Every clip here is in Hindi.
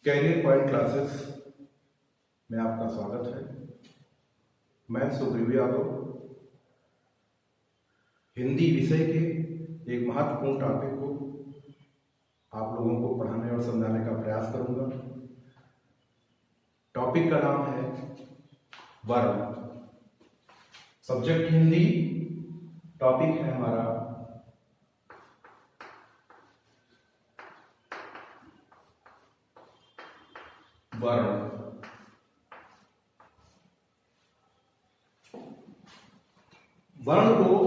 कैरियर पॉइंट क्लासेस में आपका स्वागत है। मैं सुग्रीव यादव हिंदी विषय के एक महत्वपूर्ण टॉपिक को आप लोगों को पढ़ाने और समझाने का प्रयास करूंगा। टॉपिक का नाम है वर्ण। सब्जेक्ट हिंदी, टॉपिक है हमारा वर्ण। वर्ण को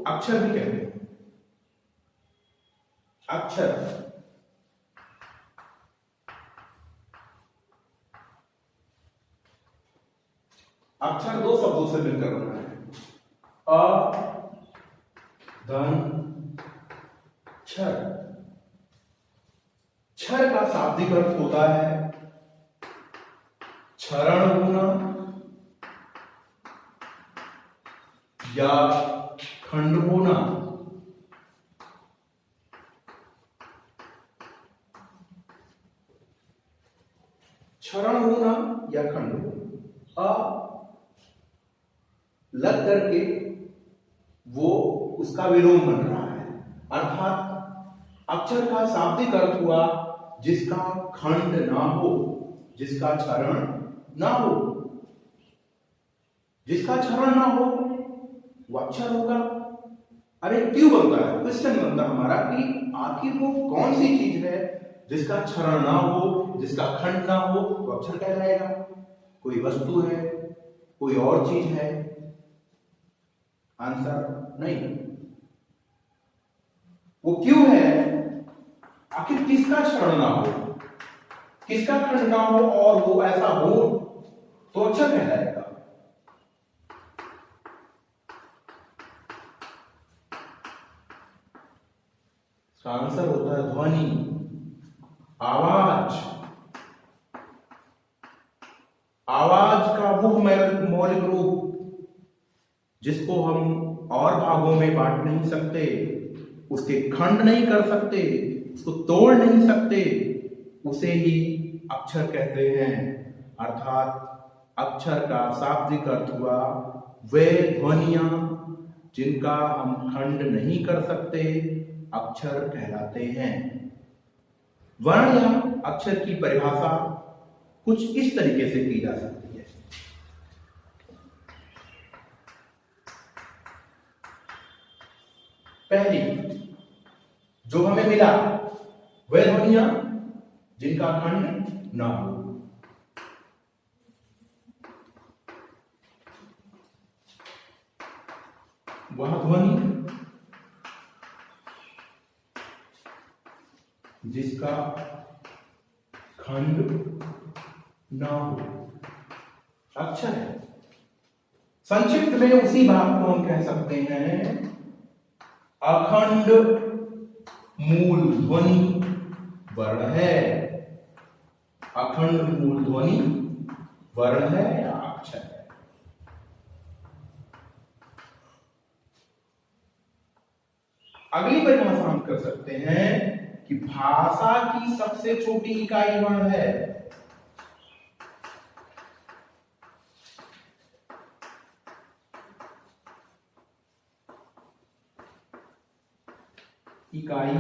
अक्षर भी कहते हैं। अक्षर अक्षर दो शब्दों से मिलकर बना है, अ धन क्षर। क्षर का शाब्दिक अर्थ होता है क्षरण होना या खंड होना। क्षरण होना या खंड होना। अ लग करके वो उसका विलोम बन रहा है, अर्थात अक्षर का शाब्दिक अर्थ हुआ जिसका खंड ना हो, जिसका क्षरण ना हो। जिसका क्षरण ना हो वो अक्षर होगा। अरे क्यों बनता है, क्वेश्चन बनता हमारा कि आखिर वो कौन सी चीज है जिसका क्षरण ना हो, जिसका खंड ना हो तो अक्षर कहलाएगा। कोई वस्तु है, कोई और चीज है? आंसर नहीं। वो क्यों है? आखिर किसका क्षरण ना हो, किसका खंड ना हो और वो ऐसा हो तो अक्षर कहलाएगा। इसका आंसर होता है ध्वनि, आवाज। आवाज का वो मौलिक रूप जिसको हम और भागों में बांट नहीं सकते, उसके खंड नहीं कर सकते, उसको तोड़ नहीं सकते, उसे ही अक्षर कहते हैं। अर्थात अक्षर का शाब्दिक अर्थ हुआ वे ध्वनियां जिनका हम खंड नहीं कर सकते, अक्षर कहलाते हैं। वर्ण या अक्षर की परिभाषा कुछ इस तरीके से की जा सकती है। पहली जो हमें मिला वे ध्वनियां जिनका खंड ना हो। वह ध्वनि जिसका खंड ना हो अक्षर है। संक्षिप्त में उसी बात को हम कह सकते हैं अखंड मूल ध्वनि वर्ण है। अखंड मूल ध्वनि वर्ण है या अक्षर है। अगली परिभाषा हम कर सकते हैं कि भाषा की सबसे छोटी इकाई वर्ण है। इकाई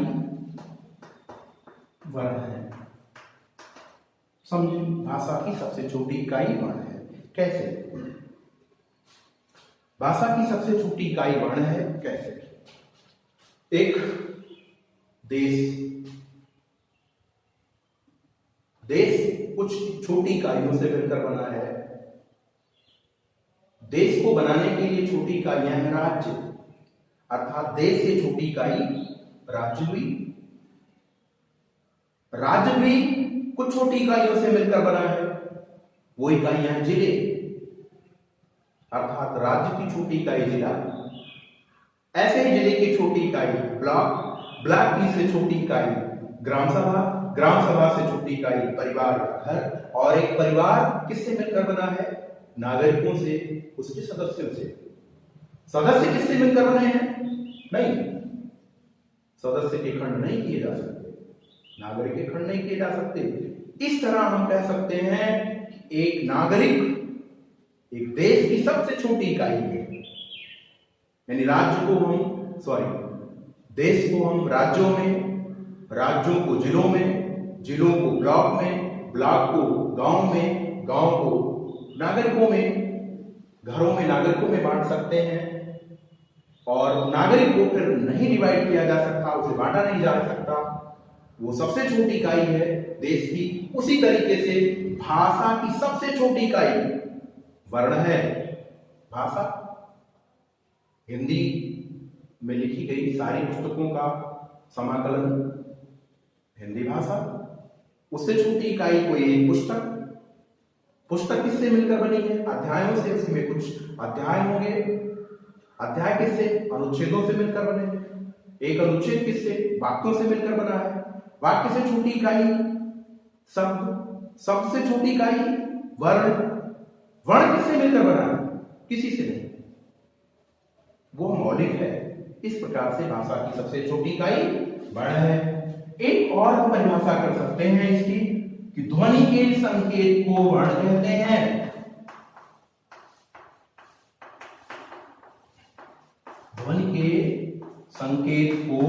वर्ण है। समझिए, भाषा की सबसे छोटी इकाई वर्ण है। कैसे? भाषा की सबसे छोटी इकाई वर्ण है कैसे? एक देश कुछ छोटी इकाइयों से मिलकर बना है। देश को बनाने के लिए छोटी इकाइयां हैं राज्य, अर्थात देश से छोटी इकाई राज्य हुई। राज्य भी कुछ छोटी इकाइयों से मिलकर बना है, वो इकाइयां हैं जिले, अर्थात राज्य की छोटी इकाई जिला। ऐसे ही जिले की छोटी इकाई ब्लॉक, ब्लॉक की से छोटी इकाई ग्राम सभा, ग्राम सभा से छोटी इकाई परिवार या घर। और एक परिवार किससे मिलकर बना है? नागरिकों से, उसके सदस्यों से। सदस्य किससे मिलकर बने हैं? नहीं, सदस्य के खंड नहीं किए जा सकते, नागरिक के खंड नहीं किए जा सकते। इस तरह हम कह सकते हैं कि एक नागरिक एक देश की सबसे छोटी इकाई है। यानी राज्य को हम देश को हम राज्यों में, राज्यों को जिलों में, जिलों को ब्लॉक में, ब्लॉक को गांव में, गांव को नागरिकों में, घरों में नागरिकों में बांट सकते हैं। और नागरिक को फिर नहीं डिवाइड किया जा सकता, उसे बांटा नहीं जा सकता, वो सबसे छोटी इकाई है देश की। उसी तरीके से भाषा की सबसे छोटी इकाई वर्ण है। भाषा हिंदी में लिखी गई सारी पुस्तकों का समाकलन हिंदी भाषा। उससे छोटी इकाई कोई एक पुस्तक। पुस्तक किससे मिलकर बनी है? अध्यायों से। उसमें कुछ अध्याय होंगे। अध्याय किससे? अनुच्छेदों से मिलकर बने हैं। एक अनुच्छेद किससे? वाक्यों से मिलकर बना है। वाक्य से छोटी इकाई शब्द। शब्द से छोटी इकाई वर्ण। वर्ण किससे मिलकर बना है? किसी से नहीं, वो मौलिक है। इस प्रकार से भाषा की सबसे छोटी इकाई वर्ण है। एक और हम परिभाषा कर सकते हैं इसकी कि ध्वनि के संकेत को वर्ण कहते हैं। ध्वनि के संकेत को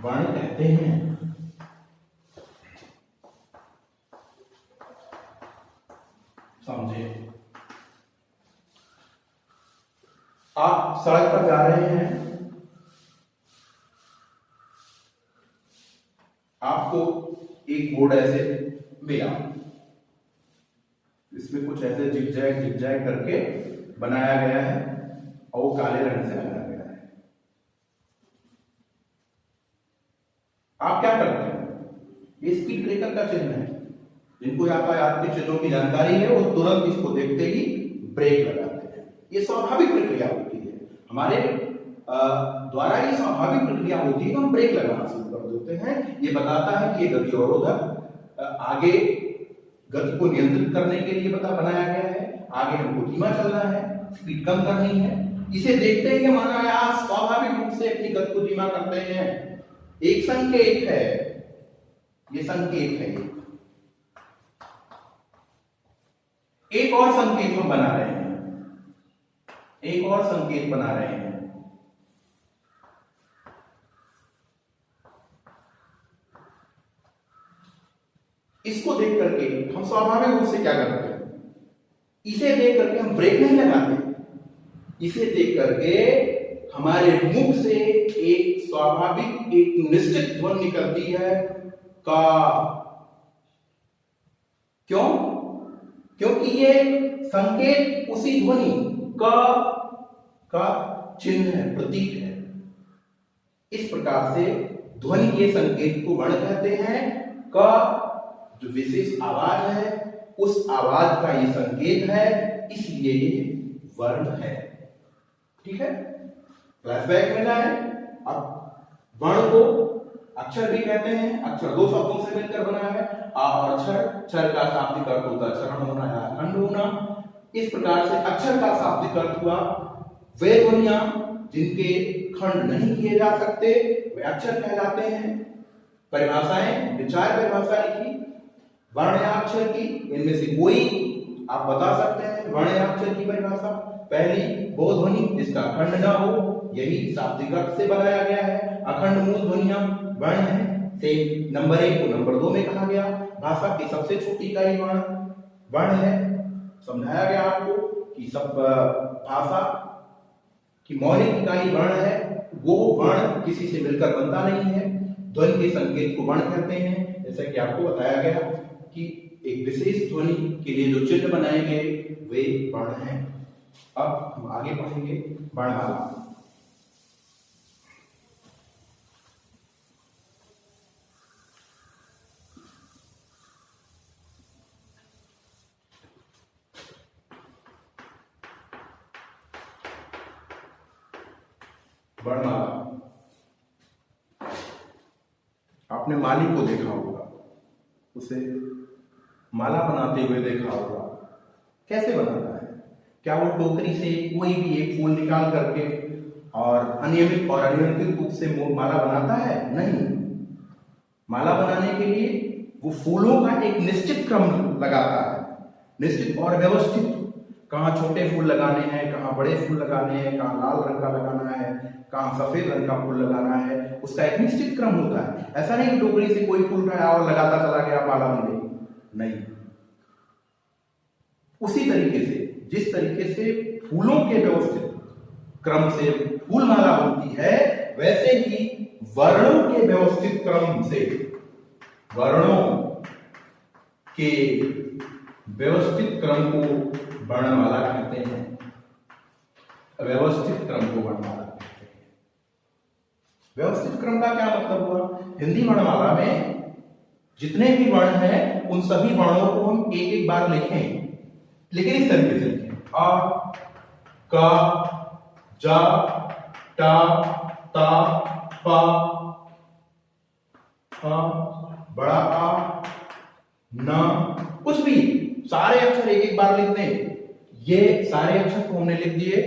वर्ण कहते हैं। समझे? आप सड़क पर जा रहे हैं, आपको एक बोर्ड ऐसे मिला, इसमें कुछ ऐसे जिगजैग करके बनाया गया है और वो काले रंग से लगाया गया है। आप क्या करते हैं? ये स्पीड ब्रेकर का चिन्ह है। जिनको यातायात के चिन्हों की जानकारी है वो तुरंत इसको देखते ही ब्रेक लगाते हैं। ये स्वाभाविक प्रक्रिया होती है, हमारे द्वारा ये स्वाभाविक प्रक्रिया होती है। हम ब्रेक लगाना शुरू कर देते हैं। ये बताता है कि ये गति अवरोधक आगे गति को नियंत्रित करने के लिए बनाया गया है। आगे हमको धीमा चलना है, स्पीड कम करनी है। इसे देखते ही हमारा आप स्वाभाविक रूप से अपनी गति को धीमा करते हैं। एक संकेत है, ये संकेत है। एक और संकेत हम बना रहे हैं, एक और संकेत बना रहे हैं। इसको देख करके हम स्वाभाविक रूप से क्या करते हैं? इसे देख करके हम ब्रेक नहीं लगाते। इसे देख करके हमारे मुख से एक स्वाभाविक एक निश्चित ध्वनि निकलती है का। क्यों? क्योंकि ये संकेत उसी ध्वनि का चिन्ह है, प्रतीक है। इस प्रकार से ध्वनि के संकेत को वर्ण कहते हैं। का जो विशेष आवाज है उस आवाज का ये संकेत है, इसलिए ये वर्ण है। ठीक है, फ्लैशबैक मिला है। अब वर्ण को अक्षर भी कहते हैं। अक्षर दो शब्दों से मिलकर बना है। आ और अक्षर। क्षर का शाब्दिक अर्थ होता है चरण होना या खंड होना। इस प्रकार से अक्षर का शाब्दिक अर्थ हुआ वे ध्वनियां जिनके खंड नहीं किए जा सकते, वे अक्षर कहलाते हैं। परिभाषाएं, विचार परिभाषा लिखी वर्ण या अक्षर की, इनमें से कोई आप बता सकते हैं। वर्ण या अक्षर की परिभाषा पहली, वो ध्वनि जिसका खंड ना हो, यही शाब्दिक अर्थ से बनाया गया है। अखंड मूल ध्वनियां वर्ण है। नंबर 1 को नंबर 2 में कहा गया। भाषा की सबसे छोटी इकाई वर्ण है। समझाया गया आपको कि सब भाषा की मौलिक इकाई वर्ण है। वो वर्ण किसी से मिलकर बनता नहीं है। ध्वनि के संकेत को वर्ण कहते हैं। जैसा कि आपको बताया गया कि एक विशेष ध्वनि के लिए जो चिन्ह बनाए गए वे वर्ण हैं। अब हम आगे पढ़ेंगे वर्णमाला। वर्णमाला आपने माली को देखा होगा, उसे माला बनाते हुए देखा होगा। कैसे बनाता है? क्या वो टोकरी से कोई भी एक फूल निकाल करके और अनियमित और अनियंत्रित रूप से माला बनाता है? नहीं। माला बनाने के लिए वो फूलों का एक निश्चित क्रम लगाता है, निश्चित और व्यवस्थित। कहाँ छोटे फूल लगाने हैं, कहाँ बड़े फूल लगाने हैं, कहाँ लाल रंग का लगाना है, कहाँ सफेद रंग का फूल लगाना है, उसका एक निश्चित क्रम होता है। ऐसा नहीं कि टोकरी से कोई फूल उठाया और लगाता चला गया, माला बन गई, नहीं। उसी तरीके से, जिस तरीके से फूलों के व्यवस्थित क्रम से फूल माला बनती है, वैसे ही वर्णों के व्यवस्थित क्रम से, वर्णों के व्यवस्थित क्रम को वर्णमाला कहते हैं। व्यवस्थित क्रम को वर्णमाला कहते हैं। व्यवस्थित क्रम का क्या मतलब हुआ? हिंदी वर्णमाला में जितने भी वर्ण हैं, उन सभी वर्णों को हम एक एक बार लिखें, लेकिन इस तरीके से लिखें। अ, क, ज, ट, त, प, फ, बड़ा आ, न, कुछ भी सारे अक्षर एक एक बार लिख दें। ये सारे अक्षर को हमने लिख दिए,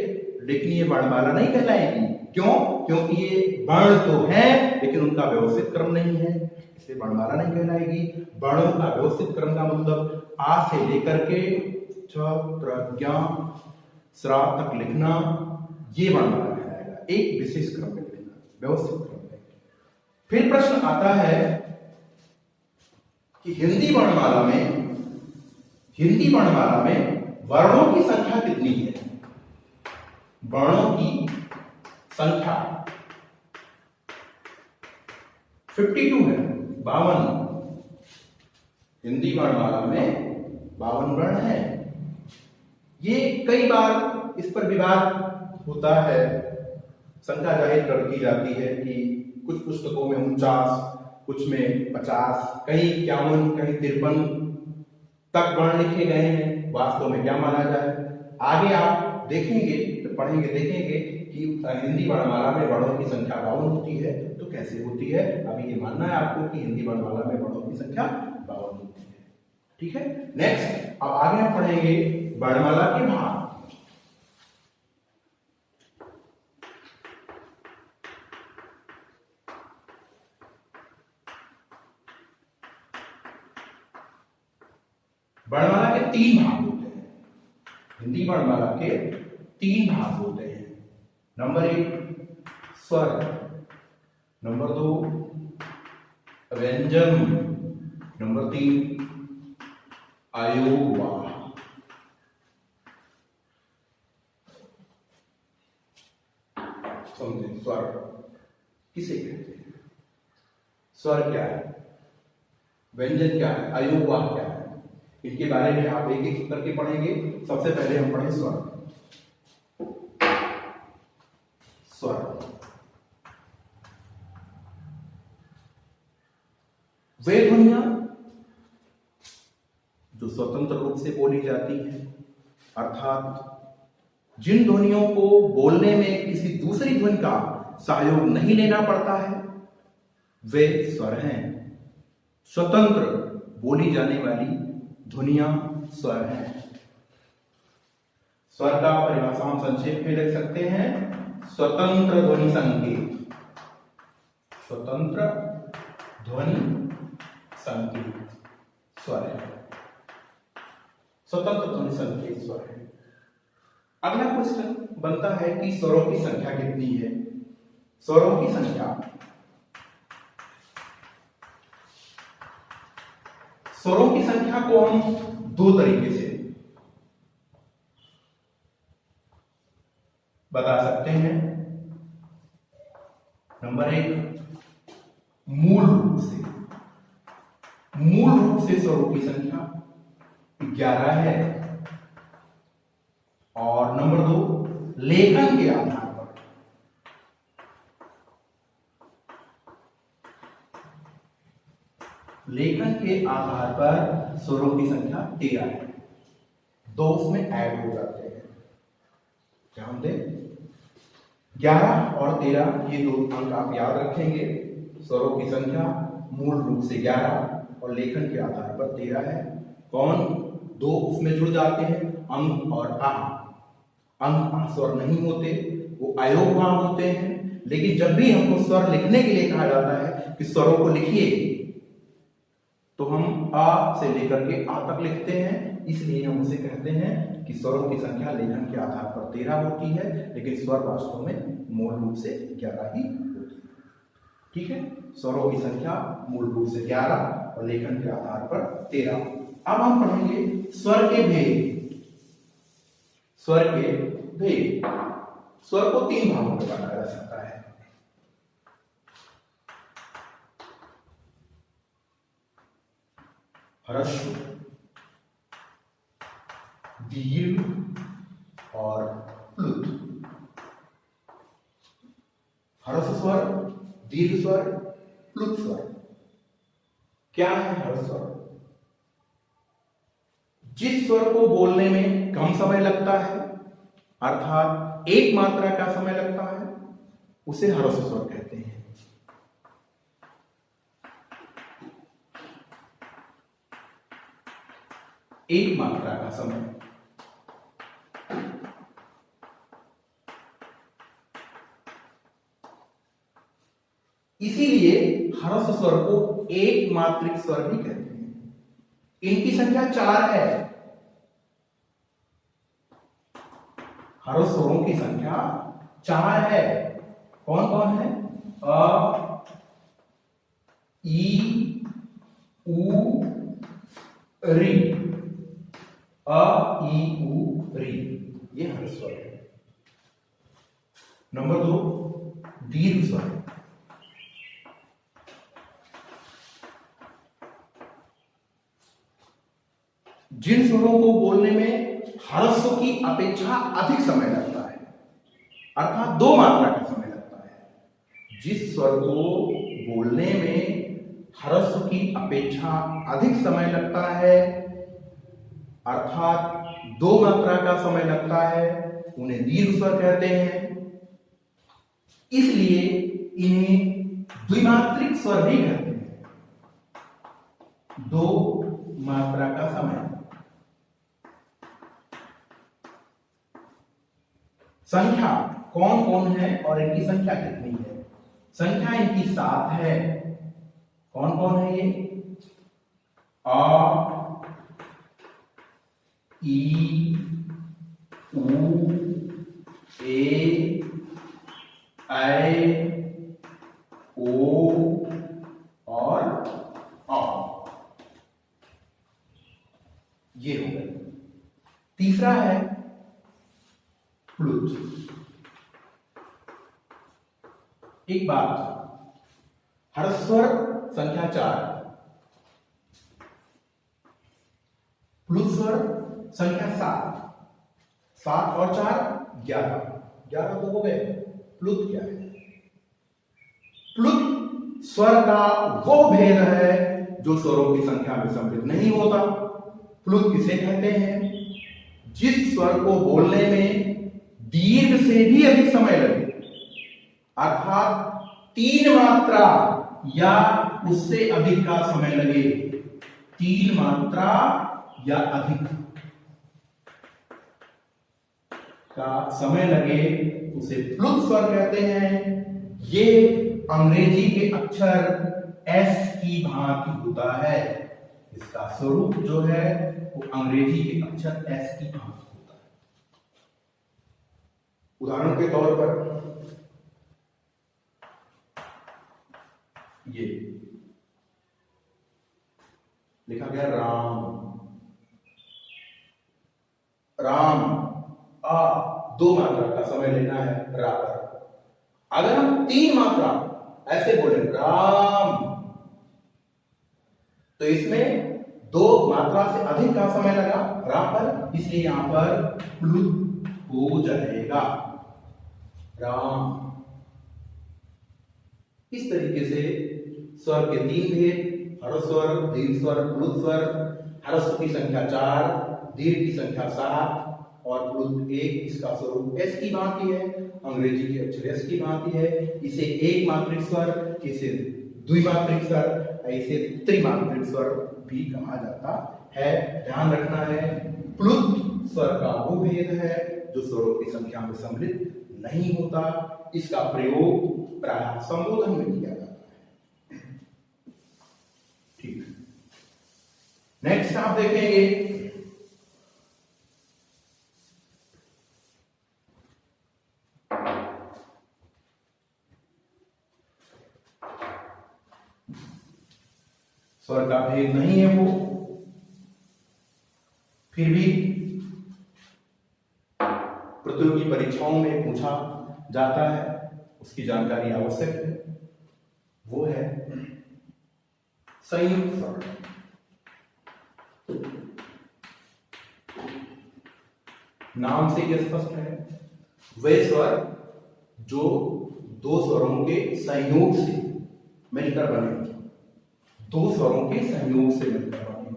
लेकिन ये वर्णमाला नहीं कहलाएगी। क्यों? क्योंकि ये वर्ण तो हैं, लेकिन उनका व्यवस्थित क्रम नहीं है, इसलिए वर्णमाला नहीं कहलाएगी। वर्णों का व्यवस्थित क्रम का मतलब आ से लेकर के छ, त्र, ज्ञ, स्रा तक लिखना, ये वर्णमाला कहलाएगा। एक विशेष क्रम में लिखना, व्यवस्थित क्रम में। फिर प्रश्न आता है कि हिंदी वर्णमाला में वर्णों की संख्या कितनी है? वर्णों की संख्या 52 है, 52। हिंदी वर्णमाला में 52 वर्ण है। ये कई बार इस पर विवाद होता है, संख्या जाहिर कर की जाती है कि कुछ पुस्तकों में 49, कुछ में 50, कहीं 51, कहीं 53 तक वर्ण लिखे गए हैं। वास्तव में क्या माना जाए? आगे आप देखेंगे, पढ़ेंगे, देखेंगे कि हिंदी वर्णमाला में वर्णों की संख्या 52 होती है, तो कैसे होती है। अभी ये मानना है आपको कि हिंदी वर्णमाला में वर्णों की संख्या 52 होती है। ठीक है, नेक्स्ट अब आगे हम पढ़ेंगे वर्णमाला के भाग। वर्णमाला के 3 भाग होते हैं। हिंदी वर्णमाला के 3 भाग होते हैं। नंबर 1 स्वर, नंबर 2 व्यंजन, नंबर 3 अयोगवाह। समझे स्वर किसे कहते हैं? स्वर क्या है, व्यंजन क्या है, अयोगवाह क्या है, इनके बारे में आप एक एक करके पढ़ेंगे। सबसे पहले हम पढ़ें स्वर। स्वर वे ध्वनियां जो स्वतंत्र रूप से बोली जाती हैं, अर्थात जिन ध्वनियों को बोलने में किसी दूसरी ध्वनि का सहयोग नहीं लेना पड़ता है, वे स्वर हैं। स्वतंत्र बोली जाने वाली ध्वनियां स्वर हैं। स्वर का परिभाषा हम संक्षेप में लिख सकते हैं, स्वतंत्र ध्वनि संकेत। स्वतंत्र ध्वनि संकेत स्वर है। स्वतंत्र ध्वनि संकेत स्वर है। अगला क्वेश्चन बनता है कि स्वरों की संख्या कितनी है? स्वरों की संख्या, स्वरों की संख्या को हम 2 तरीके से बता सकते हैं। नंबर 1 मूल रूप से, मूल रूप से स्वरों की संख्या 11 है। और नंबर 2 लेखन के आधार पर, लेखन के आधार पर स्वरों की संख्या 13 है। 2 उसमें ऐड हो जाते हैं। ध्यान दें, 11 और 13 ये 2 अंक आप याद रखेंगे। स्वरों की संख्या मूल रूप से 11 और लेखन के आधार पर 13 है। कौन 2 उसमें जुड़ जाते हैं? अंग और आ। अंग स्वर नहीं होते, वो अयोगवाह होते हैं। लेकिन जब भी हमको स्वर लिखने के लिए कहा जाता है कि स्वरों को लिखिए, तो तो हम आ से लेकर के आ तक लिखते हैं, इसलिए हम उसे कहते हैं कि स्वरों की संख्या लेखन के आधार पर 13 होती है, लेकिन स्वर वास्तव में मूल रूप से 11 ही होती है। ठीक है, स्वरों की संख्या मूल रूप से 11 और लेखन के आधार पर 13। अब हम पढ़ेंगे स्वर के भेद। स्वर के भेद, स्वर को 3 भागों में बांटा जा सकता है। ह्रस्व, दीर्घ और प्लुत। ह्रस्व स्वर, दीर्घ स्वर, प्लुत स्वर। क्या है ह्रस्व स्वर? जिस स्वर को बोलने में कम समय लगता है, अर्थात एक मात्रा का समय लगता है, उसे ह्रस्व स्वर कहते हैं। एक मात्रा का समय। इसीलिए ह्रस्व स्वर को एक मात्रिक स्वर भी कहते हैं। इनकी संख्या 4 है। ह्रस्व स्वरों की संख्या 4 है। कौन कौन है? अ, ई, उ, री। अ, ई, उ, री, ये ह्रस्व स्वर है। नंबर 2, दीर्घ स्वर। जिन स्वरों को बोलने में ह्रस्व की अपेक्षा अधिक समय लगता है, अर्थात 2 मात्रा का समय लगता है। जिस स्वर को बोलने में ह्रस्व की अपेक्षा अधिक समय लगता है, अर्थात 2 मात्रा का समय लगता है, उन्हें दीर्घ स्वर कहते हैं। इसलिए इन्हें द्विमात्रिक स्वर भी कहते हैं। 2 मात्रा का समय। संख्या कौन कौन है और इनकी संख्या कितनी है? संख्या इनकी 7 है। कौन कौन है ये? आ, ई, उ, ए, ऐ, ओ और औ। ये हो गए। तीसरा है प्लुत। एक बात, ह्रस्व स्वर संख्या 4, प्लुत स्वर संख्या 7। 7 और 4 11। 11 तो हो गए। प्लुत क्या है? प्लुत स्वर का वो भेद है जो स्वरों की संख्या में सम्मिलित नहीं होता। प्लुत किसे कहते हैं? जिस स्वर को बोलने में दीर्घ से भी अधिक समय लगे, अर्थात 3 मात्रा या उससे अधिक का समय लगे। 3 मात्रा या अधिक का समय लगे, उसे प्लुत स्वर कहते हैं। ये अंग्रेजी के अक्षर एस की भांति होता है। इसका स्वरूप जो है वो अंग्रेजी के अक्षर एस की भांति होता है। उदाहरण के तौर पर ये लिखा गया राम। राम, आ 2 मात्रा का समय लेना है रा पर। अगर हम 3 मात्रा ऐसे बोले राम, तो इसमें 2 मात्रा से अधिक का समय लगा रा पर, इसलिए यहां पर प्लुत हो जाएगा राम। इस तरीके से स्वर के 3 भेद, ह्रस्व स्वर, दीर्घ स्वर, प्लुत स्वर। ह्रस्व की संख्या 4, दीर्घ की संख्या 7 और प्लुत 1। इसका स्वरूप एस की भांति है, अंग्रेजी के अक्षर एस की भांति है। इसे एक मात्रिक स्वर, इसे द्विमात्रिक स्वर, इसे त्रिमात्रिक स्वर भी कहा जाता है। ध्यान रखना है, प्लुत स्वर का वो भेद है जो स्वरों की संख्या में सम्मिलित नहीं होता। इसका प्रयोग प्रायः संबोधन में किया जाता है। ठीक। आप देखेंगे स्वर का भेद नहीं है वो, फिर भी प्रतियोगी परीक्षाओं में पूछा जाता है, उसकी जानकारी आवश्यक है, वो है संयुक्त स्वर। नाम से यह स्पष्ट है, वे स्वर जो दो स्वरों के संयोग से मिलकर बने, दो स्वरों के संयोग से मिलकर बने।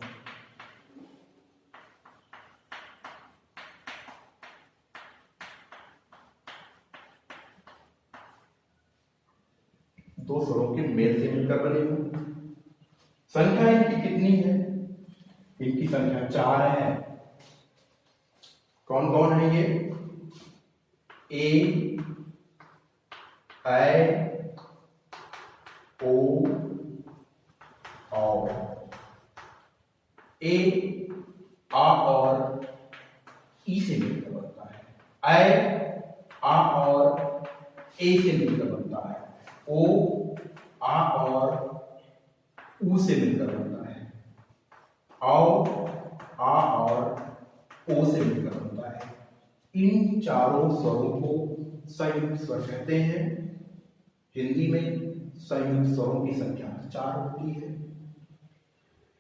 दो स्वरों के मेल से मिलकर बने हो। संख्या इनकी कितनी है? इनकी संख्या 4 है। कौन कौन है ये? ए, ऐ, ओ, औ। ए, आ और ई से मिलकर बनता है। ऐ, आ और ए से मिलकर बनता है। ओ, आ और ऊ से मिलकर बनता है। औ, आ और ओ से मिलकर बनता है। इन चारों स्वरों को संयुक्त स्वर कहते हैं। हिंदी में संयुक्त स्वरों की संख्या 4 होती है।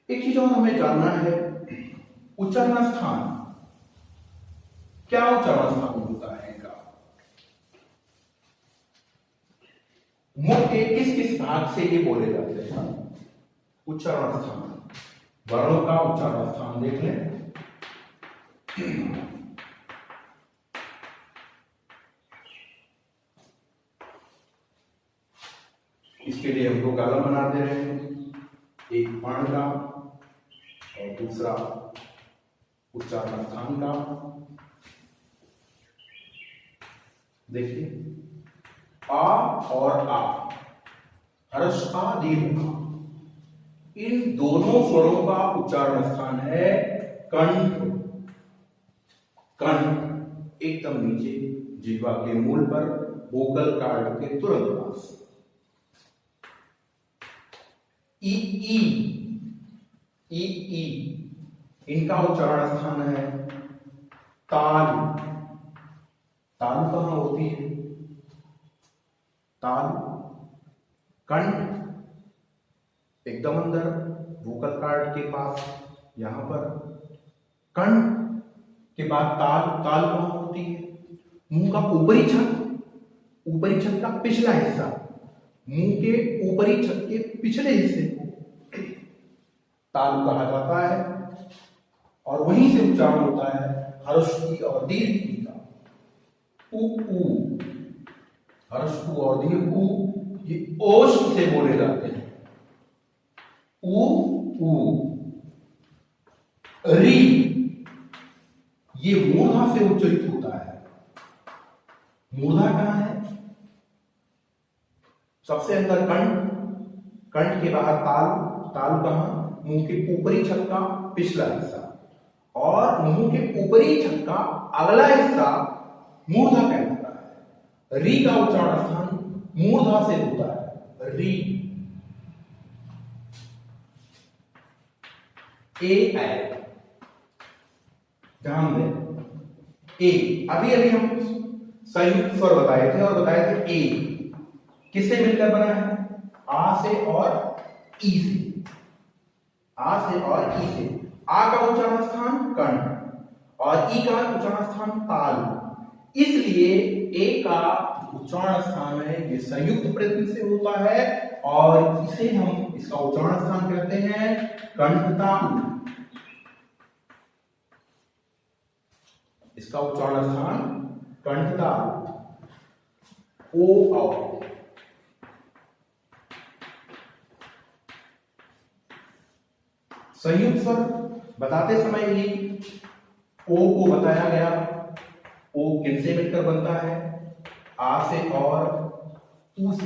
एक चीज और हमें जानना है, उच्चारण स्थान। क्या उच्चारण स्थान होता है इनका? मुख के किस किस भाग से ये बोले जाते हैं? उच्चारण स्थान, वर्णों का उच्चारण स्थान देख लें। इसके लिए हम 2 कॉलम बना दे रहे हैं, एक वर्ण का और दूसरा उच्चारण स्थान का। देखिए, आ और आ, हर्ष का, दीर्घ का, इन दोनों स्वरों का उच्चारण स्थान है कंठ। कंठ एकदम नीचे, जिह्वा के मूल पर, वोकल कार्ड के तुरंत पास। ई, ई, ई, ई, इनका उच्चारण स्थान है ताल। ताल कहां होती है? ताल कंठ एकदम अंदर, वोकल कार्ड के पास, यहां पर। कंठ के बाद ताल। ताल कहां होती है? मुंह का ऊपरी छत, ऊपरी छत का पिछला हिस्सा, मुंह के ऊपरी छत के पिछले हिस्से को ताल कहा जाता है। और वहीं से उच्चारण होता है ह्रस्व और दीर्घ ई का। उ, ऊ, ह्रस्व और दीर्घ ऊ, ये ओष्ठ से बोले जाते हैं। उ, ऊ। री, ये मूर्धा से उच्चरित होता है। मूर्धा कहां है? सबसे अंदर कंठ, कंठ के बाहर ताल। ताल कहां? मुंह के ऊपरी छत का पिछला हिस्सा, और मुंह के ऊपरी छत का अगला हिस्सा मूर्धा कहलाता है। री का उच्चारण स्थान मूर्धा से होता है। री। ए, ऐ, ध्यान दें। ए, अभी अभी हम संयुक्त स्वर बताए थे और बताए थे ए किससे मिलकर बना है? आ से और ई से। आ से और ई से। आ का उच्चारण स्थान कंठ और ई का उच्चारण स्थान ताल। इसलिए ए का उच्चारण स्थान है ये संयुक्त प्रयत्न से होता है और इसे हम, इसका उच्चारण स्थान कहते हैं कंठताल। इसका उच्चारण स्थान कंठताल। ओ, औ। संयुक्त स्वर बताते समय ही ओ को बताया गया। ओ किनसे मिलकर बनता है? आ से और ऊ से।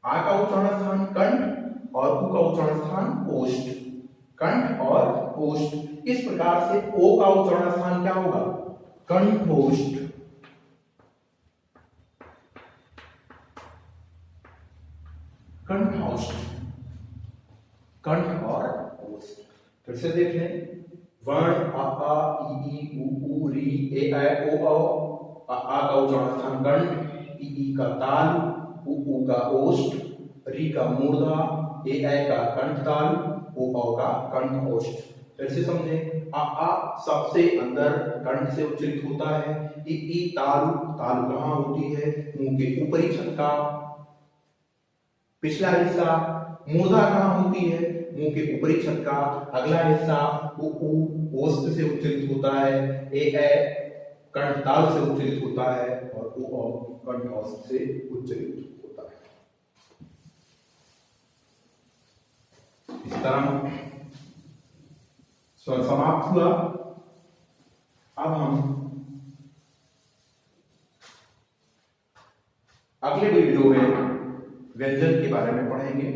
आ का उच्चारण स्थान कंठ और ऊ का उच्चारण स्थान ओष्ठ। कंठ और ओष्ठ। इस प्रकार से ओ का उच्चारण स्थान क्या होगा? कंठोष्ठ। कंठोष्ठ, कंठ और ओष्ठ। फिर से देख लें, वर्ण अ आ इ ई उ री ए ऐ ओ औ। आ का उच्चारण स्थान कंठ, ई का ताल, उ का ओष्ठ, री का मूर्धा, ए ऐ का कंठ ताल, ओ का कंठ ओष्ठ। फिर से समझे, आ सबसे अंदर कंठ से उच्चरित होता है। ई ताल, ताल कहाँ होती है? मुंह के ऊपरी छत का पिछला हिस्सा। मूर्धा कहाँ होती है? मुंह के ऊपरी छत का अगला हिस्सा। उ ओष्ठ से उच्चरित होता है। ए ऐ कंठ ताल से उच्चरित होता है और ओ कंठ ओष्ठ से उच्चरित होता है। इस तरह स्वर समाप्त हुआ। अब हम अगले वीडियो में व्यंजन के बारे में पढ़ेंगे।